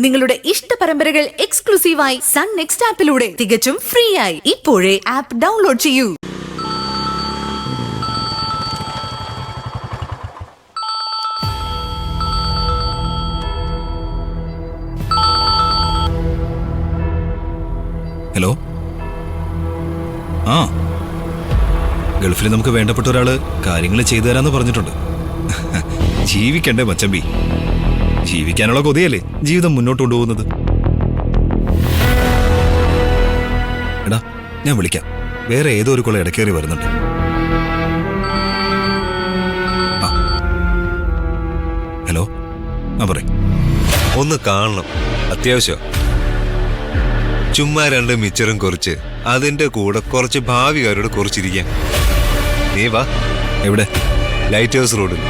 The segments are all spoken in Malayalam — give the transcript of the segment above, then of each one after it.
നിങ്ങളുടെ ഇഷ്ട പരമ്പരകൾ എക്സ്ക്ലൂസീവായി സൺ നെക്സ്റ്റ് ആപ്പിലൂടെ തികച്ചും ഫ്രീ ആയി ഇപ്പോഴേ ആപ്പ് ഡൗൺലോഡ് ചെയ്യൂ. ഹലോ. ആ, ഗൾഫിൽ നമുക്ക് വേണ്ടപ്പെട്ട ഒരാള് കാര്യങ്ങൾ ചെയ്തു തരാന്ന് പറഞ്ഞിട്ടുണ്ട്. ജീവിക്കണ്ടേ മച്ചമ്പി? ജീവിക്കാനുള്ള കൊതിയല്ലേ ജീവിതം മുന്നോട്ട് കൊണ്ടുപോകുന്നത്. എടാ, ഞാൻ വിളിക്കാം. വേറെ ഏതോ ഒരു കൊള്ള ഇടക്കേറി വരുന്നുണ്ട്. ഹലോ. ആ, പറ. ഒന്ന് കാണണം, അത്യാവശ്യം. ചുമ്മാ 2 മിച്ചറും കുറച്ച് അതിന്റെ കൂടെ കുറച്ച് ഭാവികാരോട് കുറച്ചിരിക്കാം. നീ വാ. എവിടെ? ലൈറ്റ് ഹൗസ് റോഡിൽ.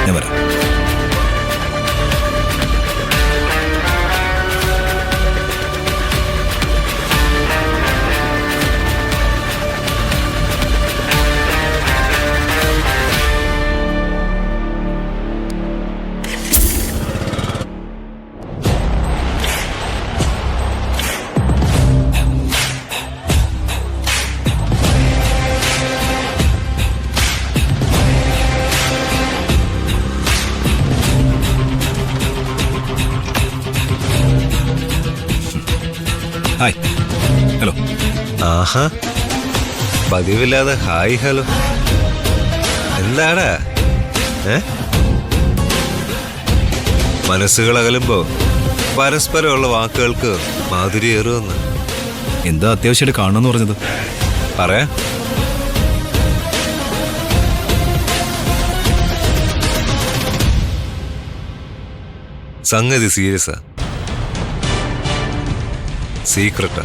ഞാൻ വരാം. ഹായ്. ഹലോ. ആഹാ, പതിവില്ലാതെ ഹായ് ഹലോ. എന്താടാ? മനസ്സുകൾ അകലുമ്പോ പരസ്പരമുള്ള വാക്കുകൾക്ക് മാധുര്യേറുമെന്ന്. എന്താ അത്യാവശ്യമായിട്ട് കാണണമെന്ന് പറഞ്ഞത്? പറയാ. സംഗതി സീരിയസാ, സീക്രട്ടാ.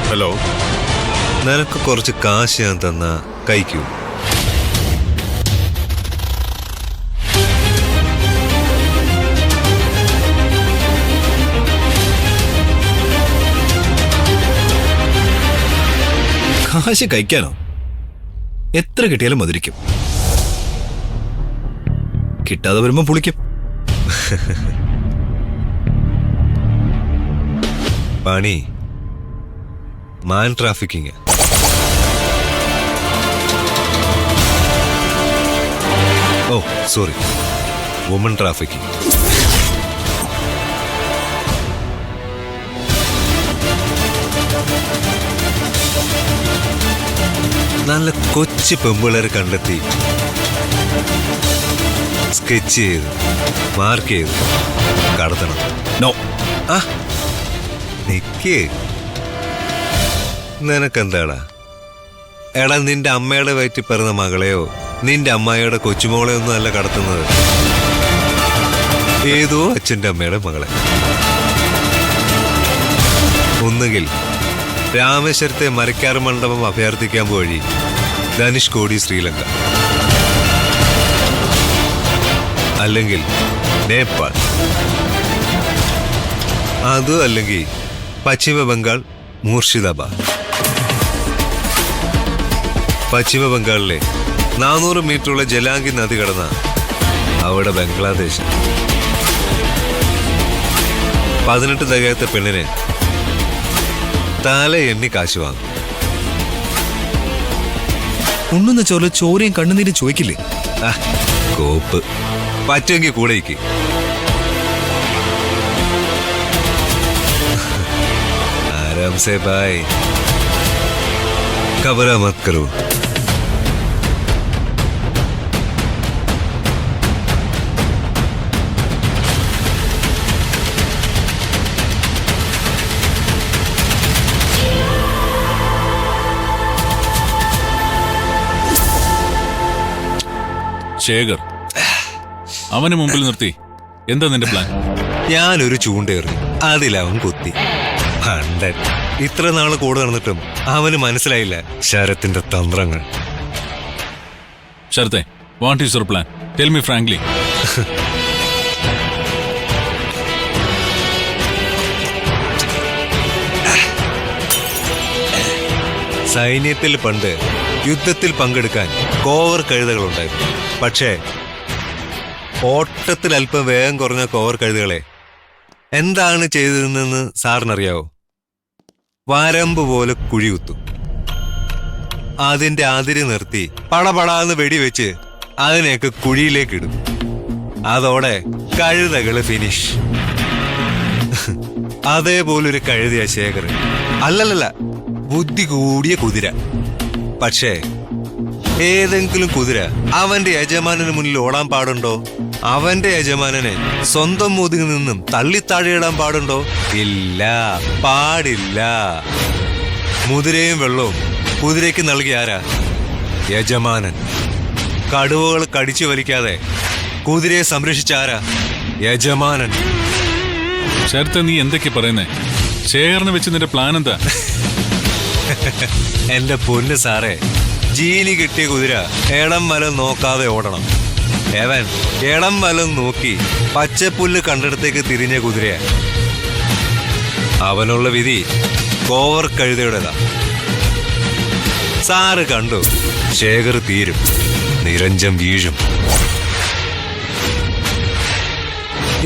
ഹലോ. നിനക്ക് കുറച്ച് കാശ് ഞാൻ തന്ന കഴിക്കൂ. കാശ് കഴിക്കാനോ? എത്ര കിട്ടിയാലും മധുരിക്കും. കിട്ടാതെ വരുമ്പോ പുളിക്കും. പണി മാൻ ട്രാഫിക്കിങ്. ഓ സോറി, വുമൺ ട്രാഫിക്കിങ്. നല്ല കൊച്ചു പെമ്പിളരെ കണ്ടെത്തി സ്കെച്ച് ചെയ്ത് മാർക്ക് ചെയ്ത് കടത്തണം. നോ. ആ, നിക്ക്. നിനക്കെന്താടാ? എടാ, നിന്റെ അമ്മയുടെ വയറ്റിൽ പിറന്ന മകളെയോ നിന്റെ അമ്മായിയുടെ കൊച്ചുമോളെയോ ഒന്നും അല്ല കടത്തുന്നത്, ഏതോ അച്ഛൻ്റെ അമ്മയുടെ മകളെ. ഒന്നുകിൽ രാമേശ്വരത്തെ മരക്കാർ മണ്ഡപം അഭ്യർത്ഥിക്കാൻ വഴി ധനുഷ്കോടി ശ്രീലങ്ക, അല്ലെങ്കിൽ നേപ്പാൾ, അതും അല്ലെങ്കിൽ പശ്ചിമ ബംഗാൾ മൂർഷിദാബാദ്. പശ്ചിമ ബംഗാളിലെ 400 മീറ്ററുള്ള ജലാംഗി നദി കടന്ന അവിടെ ബംഗ്ലാദേശ്. 18 തികയാത്ത പെണ്ണിന് തല എണ്ണി കാശ് വാങ്ങും. ഉണ്ണുന്ന ചോല ചോരയും കണ്ണുനീരും ചോദിക്കില്ലേ? കോപ്പ്. പറ്റുമെങ്കിൽ കൂടെയ്ക്ക്. ആരാം സേ ബായ്, കബറ മത് കരോ. ശേഖർ, അവന് മുമ്പിൽ നിർത്തി എന്താ നിന്റെ പ്ലാൻ? ഞാനൊരു ചൂണ്ടേറി, അതിലവൻ കുത്തി. പണ്ടൻ. ഇത്ര നാള് കൂടെ നടന്നിട്ടും അവന് മനസ്സിലായില്ല ശരത്തിന്റെ തന്ത്രങ്ങൾ. ശരത്തെ, what is your plan? Tell me frankly. സൈന്യത്തിൽ പണ്ട് യുദ്ധത്തിൽ പങ്കെടുക്കാൻ കോവർ കഴുതകളുണ്ടായിരുന്നു. പക്ഷേ ഓട്ടത്തിൽ അല്പം വേഗം കുറഞ്ഞ കോവർ കഴുതകളെ എന്താണ് ചെയ്തതെന്ന് സാറിനറിയാവോ? വരമ്പ് പോലെ കുഴി കുത്തും. അതിന്റെ അതിര് നിർത്തി പടപടാന്ന് വെടിവെച്ച് അതിനെയൊക്കെ കുഴിയിലേക്ക് ഇടും. അതോടെ കഴുതകള് ഫിനിഷ്. അതേപോലൊരു കഴുതിയ ശേഖർ. അല്ലല്ല, ബുദ്ധി കൂടിയ കുതിര. പക്ഷേ ഏതെങ്കിലും കുതിര അവന്റെ യജമാനന് മുന്നിൽ ഓടാൻ പാടുണ്ടോ? അവന്റെ യജമാനനെ സ്വന്തം മുതുകിൽ നിന്നും തള്ളിത്താഴെയിടാൻ പാടുണ്ടോ? ഇല്ല, പാടില്ല. മുതിരയും വെള്ളവും കുതിരയ്ക്ക് നൽകിയ ആരാ? യജമാനൻ. കടുവകൾ കടിച്ചു വലിക്കാതെ കുതിരയെ സംരക്ഷിച്ച ആരാ? യജമാനൻ. ശരത്ത്, നീ എന്തൊക്കെ പറയുന്നേ? ശേഖറിനെ വെച്ച് നിന്റെ പ്ലാൻ എന്താ? എന്റെ പൊന്ന് സാറേ, ജീനി കിട്ടിയ കുതിര ഇടം വലം നോക്കാതെ ഓടണം. ഏവൻ ഇടം വലം നോക്കി പച്ചപ്പുല്ല് കണ്ടിടത്തേക്ക് തിരിഞ്ഞ കുതിരയാ. അവനുള്ള വിധി കോവർ കഴുതയുടേതാ. സാറ് കണ്ടു, ശേഖർ തീരും, നിരഞ്ജം വീഴും.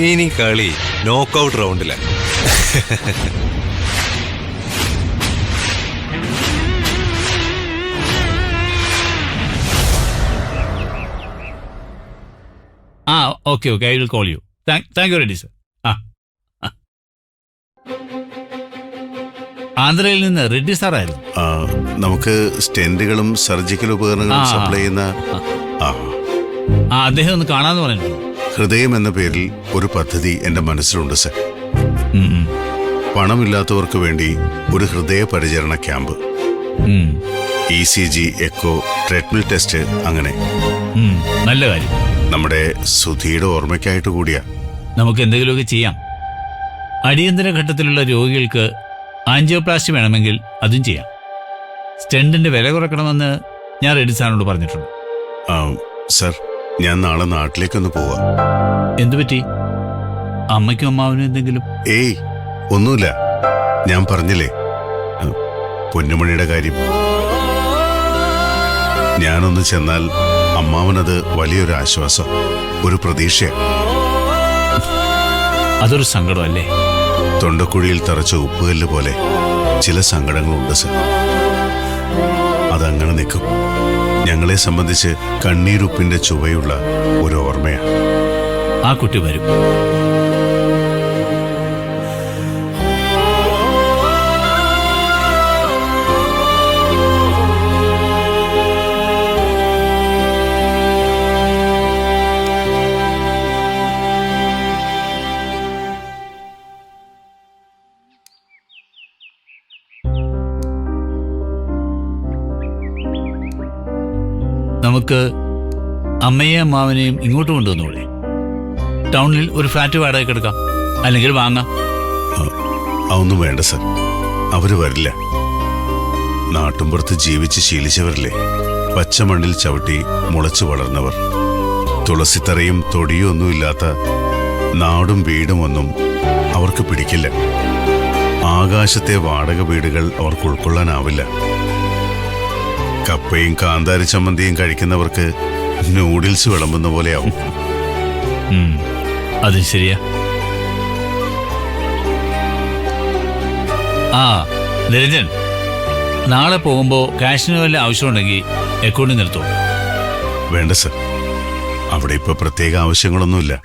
ഇനി കളി നോക്കൌട്ട് റൗണ്ടില. Okay, I will call you. Thank you Reddy sir. ആന്ധ്രയിൽ നിന്ന് റെഡ്ഡി സാറായിരുന്നു. നമുക്ക് സ്റ്റെന്റുകളും സർജിക്കൽ ഉപകരണങ്ങളും സപ്ലൈ ചെയ്യുന്ന അദ്ദേഹം ഒന്ന് കാണാന്ന് പറഞ്ഞിട്ടുണ്ട്. ഹൃദയം എന്ന പേരിൽ ഒരു പദ്ധതി എന്റെ മനസ്സിലുണ്ട് സർ. പണമില്ലാത്തവർക്ക് വേണ്ടി ഒരു ഹൃദയ പരിചരണ camp, ECG, echo, treadmill test, അങ്ങനെ. നല്ല കാര്യം. നമ്മുടെ സുധിയുടെ ഓർമ്മയ്ക്കായിട്ട് കൂടിയാ. നമുക്ക് എന്തെങ്കിലുമൊക്കെ ചെയ്യാം. അടിയന്തര ഘട്ടത്തിലുള്ള രോഗികൾക്ക് ആൻജിയോപ്ലാസ്റ്റി വേണമെങ്കിൽ അതും ചെയ്യാം. സ്റ്റെന്റിന്റെ വില കുറയ്ക്കണമെന്ന് ഞാൻ റെഡ്ഡി സാറിനോട് പറഞ്ഞിട്ടുണ്ട്. സർ, ഞാൻ നാളെ നാട്ടിലേക്കൊന്ന് പോവാ. എന്തുപറ്റി? അമ്മയ്ക്കും അമ്മാവനും എന്തെങ്കിലും? ഏയ്, ഒന്നുമില്ല. ഞാൻ പറഞ്ഞില്ലേ, പൊന്നുമണിയുടെ കാര്യം. ഞാനൊന്ന് ചെന്നാൽ അമ്മാവനത് വലിയൊരു ആശ്വാസം, ഒരു പ്രതീക്ഷയാണ്. അതൊരു സങ്കടമല്ലേ? തൊണ്ടക്കുഴിയിൽ തറച്ച ഉപ്പുകല്ല് പോലെ ചില സങ്കടങ്ങളുണ്ട് സർ. അതങ്ങനെ നിൽക്കും. ഞങ്ങളെ സംബന്ധിച്ച് കണ്ണീരുപ്പിന്റെ ചുവയുള്ള ഒരു ഓർമ്മയാണ്. ആ കുട്ടി വരും. നമുക്ക് അമ്മയെയും അമ്മാവനെയും ഇങ്ങോട്ട് കൊണ്ടുവന്നൂടെ? ടൗണിൽ ഒരു ഫ്ലാറ്റ് വാടകയ്ക്ക് എടുക്കാം, അല്ലെങ്കിൽ വാങ്ങാം. അതൊന്നും വേണ്ട സർ, അവര് വരില്ല. നാട്ടുമ്പുറത്ത് ജീവിച്ച് ശീലിച്ചവരല്ലേ, പച്ചമണ്ണിൽ ചവിട്ടി മുളച്ചു വളർന്നവർ. തുളസിത്തറയും തൊടിയും ഒന്നുമില്ലാത്ത നാടും വീടും ഒന്നും അവർക്ക് പിടിക്കില്ല. ആകാശത്തെ വാടക വീടുകൾ അവർക്ക് ഉൾക്കൊള്ളാനാവില്ല. കപ്പയും കാന്താരി ചമ്മന്തിയും കഴിക്കുന്നവർക്ക് നൂഡിൽസ് വിളമ്പുന്ന പോലെയാവും. അത് ശരിയാ. നിരഞ്ജൻ, നാളെ പോകുമ്പോ കാശിന് വല്ല ആവശ്യമുണ്ടെങ്കിൽ അക്കൗണ്ടിൽ നിർത്തും. വേണ്ട സർ, അവിടെ ഇപ്പൊ പ്രത്യേക ആവശ്യങ്ങളൊന്നുമില്ല.